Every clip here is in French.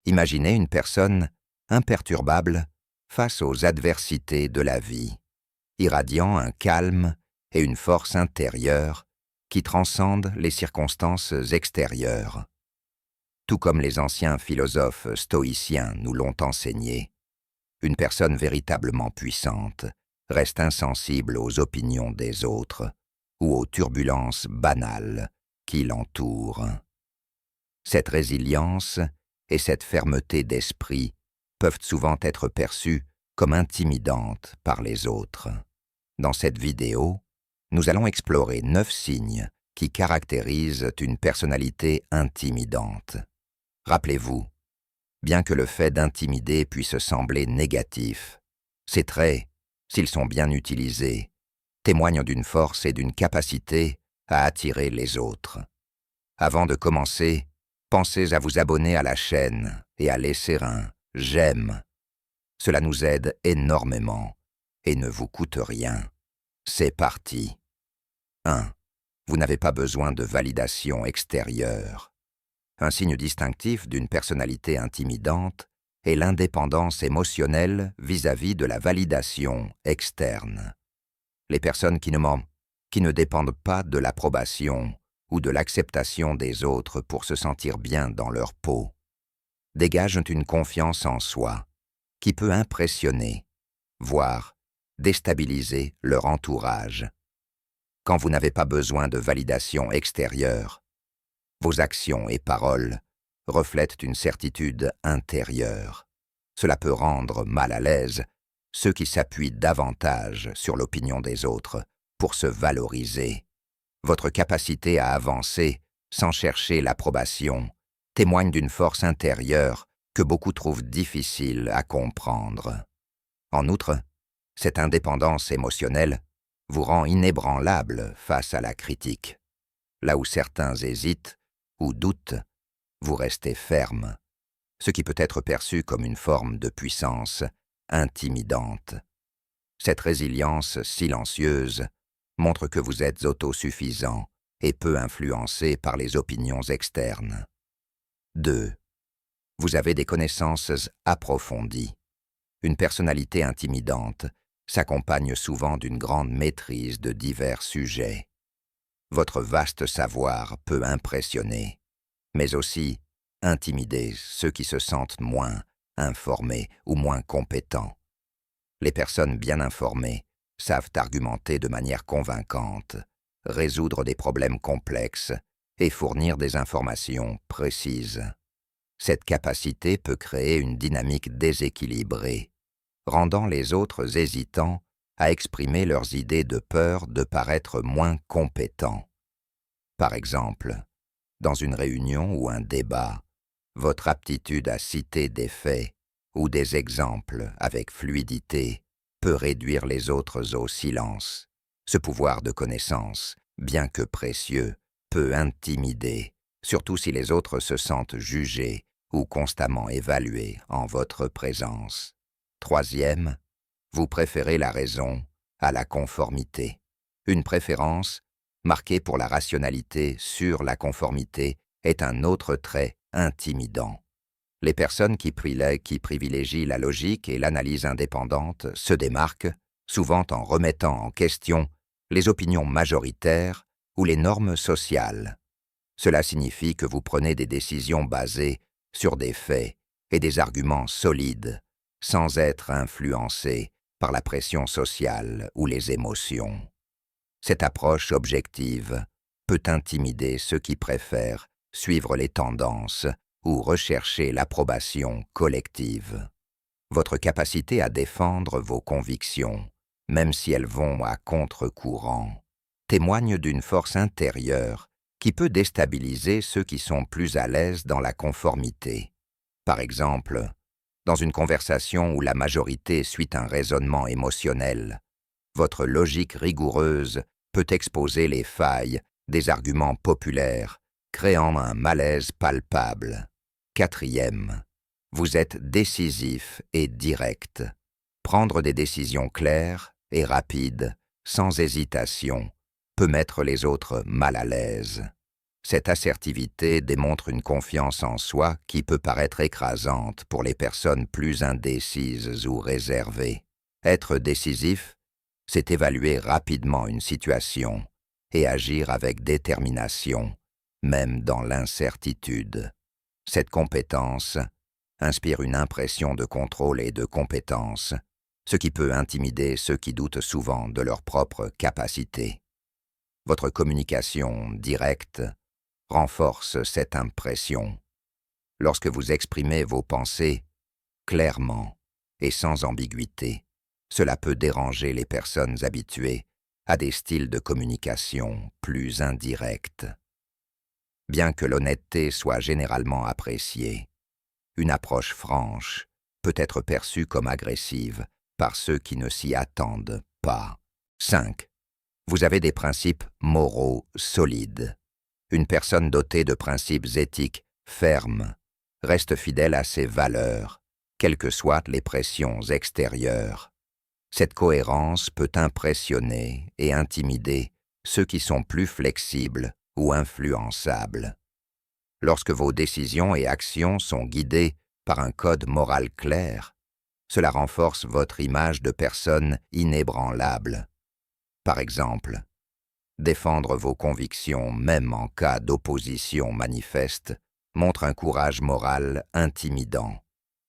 Imaginez une personne imperturbable face aux adversités de la vie, irradiant un calme et une force intérieure qui transcendent les circonstances extérieures. Tout comme les anciens philosophes stoïciens nous l'ont enseigné, une personne véritablement puissante reste insensible aux opinions des autres ou aux turbulences banales qui l'entourent. Cette résilience et cette fermeté d'esprit peuvent souvent être perçues comme intimidantes par les autres. Dans cette vidéo, nous allons explorer 9 signes qui caractérisent une personnalité intimidante. Rappelez-vous, bien que le fait d'intimider puisse sembler négatif, ces traits, s'ils sont bien utilisés, témoignent d'une force et d'une capacité à attirer les autres. Avant de commencer, pensez à vous abonner à la chaîne et à laisser un « j'aime ». Cela nous aide énormément et ne vous coûte rien. C'est parti. 1. Vous n'avez pas besoin de validation extérieure. Un signe distinctif d'une personnalité intimidante est l'indépendance émotionnelle vis-à-vis de la validation externe. Les personnes qui ne dépendent pas de l'approbation ou de l'acceptation des autres pour se sentir bien dans leur peau dégagent une confiance en soi qui peut impressionner, voire déstabiliser leur entourage. Quand vous n'avez pas besoin de validation extérieure, vos actions et paroles reflètent une certitude intérieure. Cela peut rendre mal à l'aise ceux qui s'appuient davantage sur l'opinion des autres pour se valoriser. Votre capacité à avancer sans chercher l'approbation témoigne d'une force intérieure que beaucoup trouvent difficile à comprendre. En outre, cette indépendance émotionnelle vous rend inébranlable face à la critique. Là où certains hésitent ou doutent, vous restez ferme, ce qui peut être perçu comme une forme de puissance intimidante. Cette résilience silencieuse montre que vous êtes autosuffisant et peu influencé par les opinions externes. 2. Vous avez des connaissances approfondies. Une personnalité intimidante s'accompagne souvent d'une grande maîtrise de divers sujets. Votre vaste savoir peut impressionner, mais aussi intimider ceux qui se sentent moins informés ou moins compétents. Les personnes bien informées savent argumenter de manière convaincante, résoudre des problèmes complexes et fournir des informations précises. Cette capacité peut créer une dynamique déséquilibrée, rendant les autres hésitants à exprimer leurs idées de peur de paraître moins compétents. Par exemple, dans une réunion ou un débat, votre aptitude à citer des faits ou des exemples avec fluidité peut réduire les autres au silence. Ce pouvoir de connaissance, bien que précieux, peut intimider, surtout si les autres se sentent jugés ou constamment évalués en votre présence. 3. Vous préférez la raison à la conformité. Une préférence, marquée pour la rationalité sur la conformité, est un autre trait intimidant. Les personnes qui privilégient la logique et l'analyse indépendante se démarquent, souvent en remettant en question les opinions majoritaires ou les normes sociales. Cela signifie que vous prenez des décisions basées sur des faits et des arguments solides, sans être influencés par la pression sociale ou les émotions. Cette approche objective peut intimider ceux qui préfèrent suivre les tendances ou rechercher l'approbation collective. Votre capacité à défendre vos convictions, même si elles vont à contre-courant, témoigne d'une force intérieure qui peut déstabiliser ceux qui sont plus à l'aise dans la conformité. Par exemple, dans une conversation où la majorité suit un raisonnement émotionnel, votre logique rigoureuse peut exposer les failles des arguments populaires, créant un malaise palpable. 4. Vous êtes décisif et direct. Prendre des décisions claires et rapides, sans hésitation, peut mettre les autres mal à l'aise. Cette assertivité démontre une confiance en soi qui peut paraître écrasante pour les personnes plus indécises ou réservées. Être décisif, c'est évaluer rapidement une situation et agir avec détermination, même dans l'incertitude. Cette compétence inspire une impression de contrôle et de compétence, ce qui peut intimider ceux qui doutent souvent de leur propre capacité. Votre communication directe renforce cette impression. Lorsque vous exprimez vos pensées clairement et sans ambiguïté, cela peut déranger les personnes habituées à des styles de communication plus indirects. Bien que l'honnêteté soit généralement appréciée, une approche franche peut être perçue comme agressive par ceux qui ne s'y attendent pas. 5. Vous avez des principes moraux solides. Une personne dotée de principes éthiques fermes reste fidèle à ses valeurs, quelles que soient les pressions extérieures. Cette cohérence peut impressionner et intimider ceux qui sont plus flexibles ou influençables. Lorsque vos décisions et actions sont guidées par un code moral clair, cela renforce votre image de personne inébranlable. Par exemple, défendre vos convictions, même en cas d'opposition manifeste, montre un courage moral intimidant,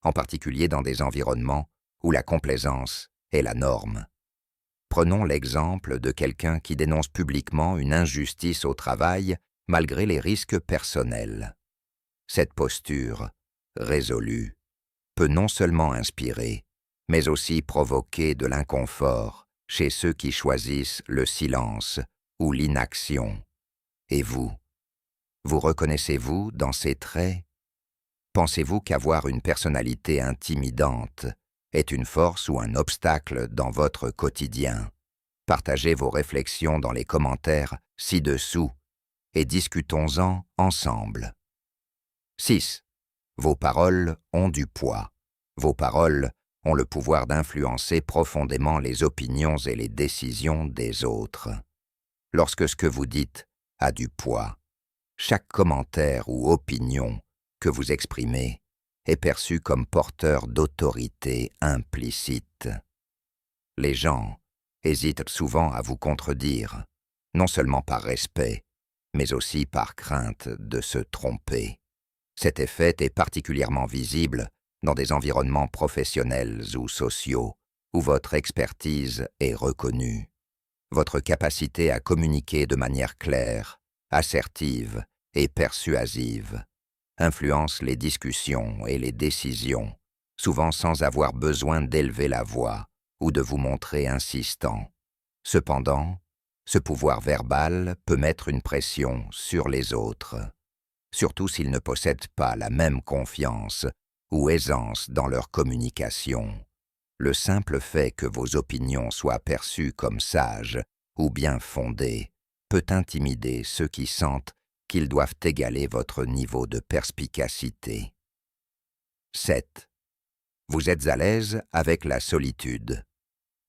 en particulier dans des environnements où la complaisance est la norme. Prenons l'exemple de quelqu'un qui dénonce publiquement une injustice au travail malgré les risques personnels. Cette posture, résolue, peut non seulement inspirer, mais aussi provoquer de l'inconfort chez ceux qui choisissent le silence ou l'inaction. Et vous reconnaissez-vous dans ces traits? Pensez-vous qu'avoir une personnalité intimidante est une force ou un obstacle dans votre quotidien? Partagez vos réflexions dans les commentaires ci-dessous et discutons-en ensemble. 6. Vos paroles ont du poids. Vos paroles ont le pouvoir d'influencer profondément les opinions et les décisions des autres. Lorsque ce que vous dites a du poids, chaque commentaire ou opinion que vous exprimez est perçu comme porteur d'autorité implicite. Les gens hésitent souvent à vous contredire, non seulement par respect, mais aussi par crainte de se tromper. Cet effet est particulièrement visible dans des environnements professionnels ou sociaux où votre expertise est reconnue. Votre capacité à communiquer de manière claire, assertive et persuasive influence les discussions et les décisions, souvent sans avoir besoin d'élever la voix ou de vous montrer insistant. Cependant, ce pouvoir verbal peut mettre une pression sur les autres, surtout s'ils ne possèdent pas la même confiance ou aisance dans leur communication. Le simple fait que vos opinions soient perçues comme sages ou bien fondées peut intimider ceux qui sentent qu'ils doivent égaler votre niveau de perspicacité. 7. Vous êtes à l'aise avec la solitude.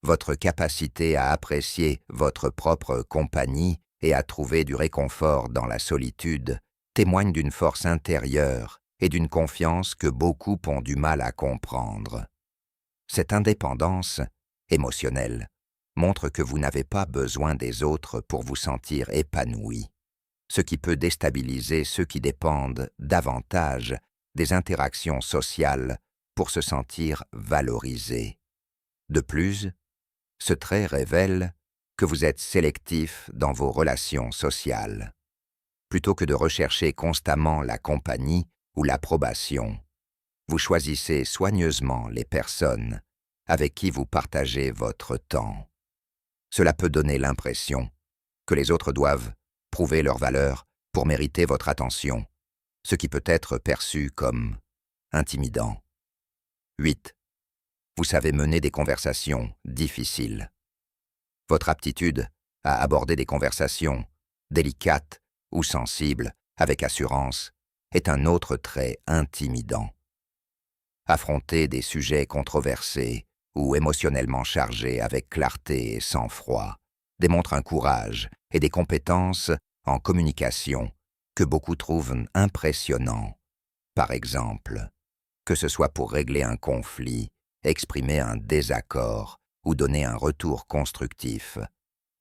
Votre capacité à apprécier votre propre compagnie et à trouver du réconfort dans la solitude témoigne d'une force intérieure et d'une confiance que beaucoup ont du mal à comprendre. Cette indépendance émotionnelle montre que vous n'avez pas besoin des autres pour vous sentir épanoui, ce qui peut déstabiliser ceux qui dépendent davantage des interactions sociales pour se sentir valorisés. De plus, ce trait révèle que vous êtes sélectif dans vos relations sociales. Plutôt que de rechercher constamment la compagnie ou l'approbation, vous choisissez soigneusement les personnes avec qui vous partagez votre temps. Cela peut donner l'impression que les autres doivent prouver leur valeur pour mériter votre attention, ce qui peut être perçu comme intimidant. 8. Vous savez mener des conversations difficiles. Votre aptitude à aborder des conversations délicates ou sensibles avec assurance est un autre trait intimidant. Affronter des sujets controversés ou émotionnellement chargés avec clarté et sang-froid démontre un courage et des compétences en communication que beaucoup trouvent impressionnant. Par exemple, que ce soit pour régler un conflit, exprimer un désaccord ou donner un retour constructif,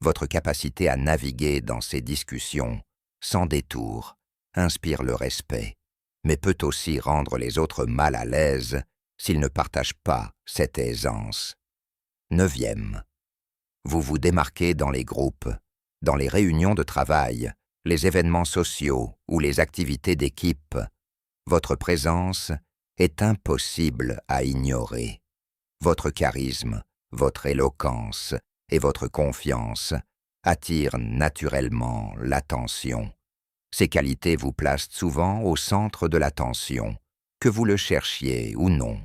votre capacité à naviguer dans ces discussions, sans détour, inspire le respect, mais peut aussi rendre les autres mal à l'aise s'ils ne partagent pas cette aisance. 9e. Vous vous démarquez dans les groupes, dans les réunions de travail, les événements sociaux ou les activités d'équipe. Votre présence est impossible à ignorer. Votre charisme, votre éloquence et votre confiance attirent naturellement l'attention. Ces qualités vous placent souvent au centre de l'attention, que vous le cherchiez ou non.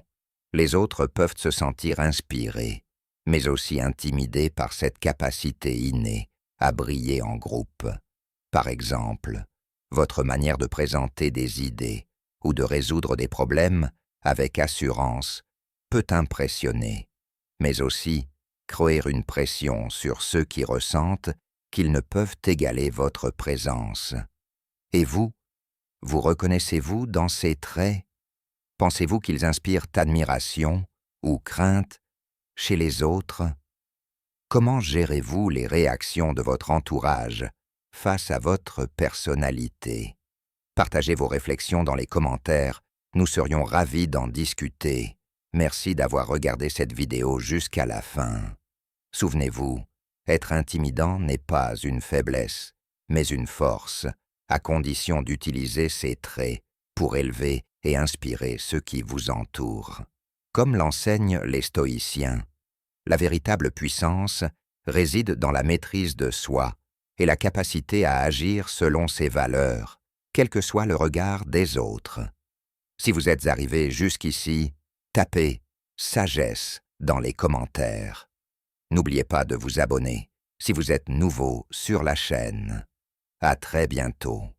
Les autres peuvent se sentir inspirés, mais aussi intimidés par cette capacité innée à briller en groupe. Par exemple, votre manière de présenter des idées ou de résoudre des problèmes avec assurance peut impressionner, mais aussi créer une pression sur ceux qui ressentent qu'ils ne peuvent égaler votre présence. Et vous reconnaissez-vous dans ces traits? Pensez-vous qu'ils inspirent admiration ou crainte chez les autres? Comment gérez-vous les réactions de votre entourage face à votre personnalité? Partagez vos réflexions dans les commentaires, nous serions ravis d'en discuter. Merci d'avoir regardé cette vidéo jusqu'à la fin. Souvenez-vous, être intimidant n'est pas une faiblesse, mais une force, à condition d'utiliser ces traits pour élever et inspirer ceux qui vous entourent. Comme l'enseignent les stoïciens, la véritable puissance réside dans la maîtrise de soi et la capacité à agir selon ses valeurs, quel que soit le regard des autres. Si vous êtes arrivé jusqu'ici, tapez « sagesse » dans les commentaires. N'oubliez pas de vous abonner si vous êtes nouveau sur la chaîne. À très bientôt.